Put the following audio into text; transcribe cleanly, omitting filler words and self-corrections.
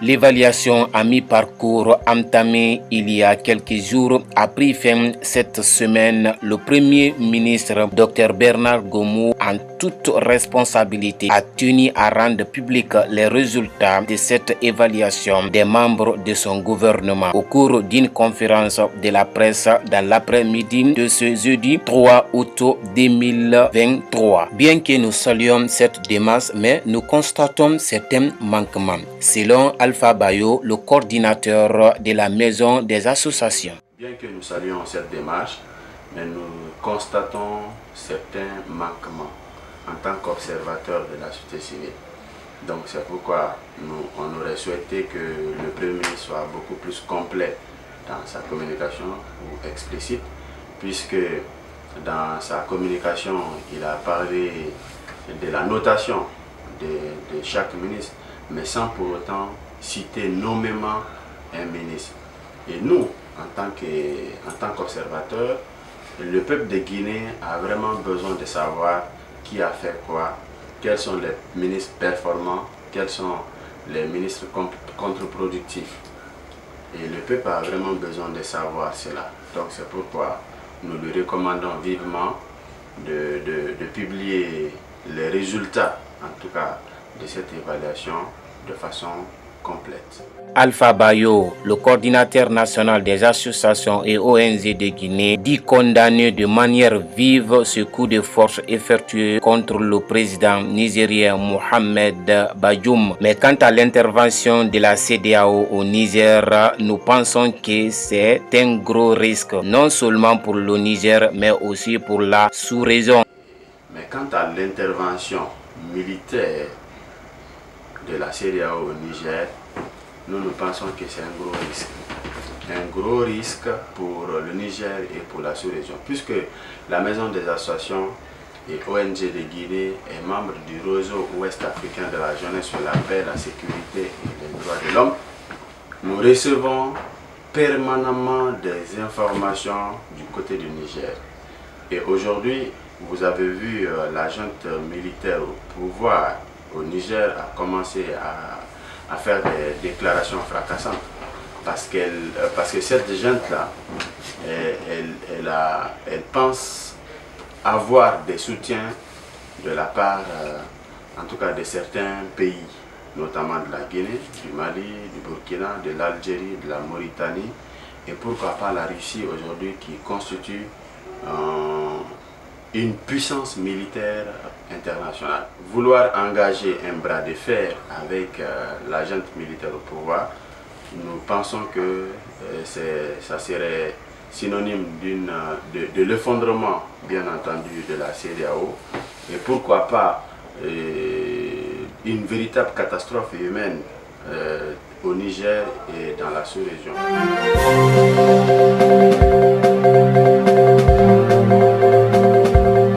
L'évaluation à mi-parcours entamée il y a quelques jours a pris fin cette semaine. Le Premier ministre Dr Bernard Gomoh, en toute responsabilité, a tenu à rendre public les résultats de cette évaluation des membres de son gouvernement au cours d'une conférence de la presse dans l'après-midi de ce jeudi 3 août 2023. Bien que nous saluions cette démarche, mais nous constatons certains manquements, selon Alpha Bayo, le coordinateur de la Maison des associations. Bien que nous saluions cette démarche, mais nous constatons certains manquements en tant qu'observateur de la société civile. Donc c'est pourquoi on aurait souhaité que le Premier ministre soit beaucoup plus complet dans sa communication ou explicite, puisque dans sa communication, il a parlé de la notation de chaque ministre, mais sans pour autant citer nommément un ministre. Et nous, en tant qu'observateurs, le peuple de Guinée a vraiment besoin de savoir qui a fait quoi, quels sont les ministres performants, quels sont les ministres contre-productifs. Et le peuple a vraiment besoin de savoir cela. Donc c'est pourquoi nous lui recommandons vivement de publier les résultats, en tout cas de cette évaluation, de façon complète. Alpha Bayo, le coordinateur national des associations et ONG de Guinée, dit condamner de manière vive ce coup de force effectué contre le président nigérien Mohamed Bazoum. Mais quant à l'intervention de la CEDEAO au Niger, nous pensons que c'est un gros risque, non seulement pour le Niger, mais aussi pour la sous-région. Mais quant à l'intervention militaire de la CEDEAO au Niger, nous pensons que c'est un gros risque. Un gros risque pour le Niger et pour la sous-région, puisque la Maison des associations et ONG de Guinée est membre du réseau ouest africain de la jeunesse sur la paix, la sécurité et les droits de l'homme. Nous recevons permanemment des informations du côté du Niger. Et aujourd'hui, vous avez vu la junte militaire au pouvoir au Niger a commencé à faire des déclarations fracassantes parce que cette junte-là, elle pense avoir des soutiens de la part, en tout cas de certains pays, notamment de la Guinée, du Mali, du Burkina, de l'Algérie, de la Mauritanie, et pourquoi pas la Russie aujourd'hui qui constitue une puissance militaire internationale. Vouloir engager un bras de fer avec la junte militaire au pouvoir, nous pensons que ça serait synonyme de l'effondrement, bien entendu, de la CEDEAO, et pourquoi pas une véritable catastrophe humaine au Niger et dans la sous-région.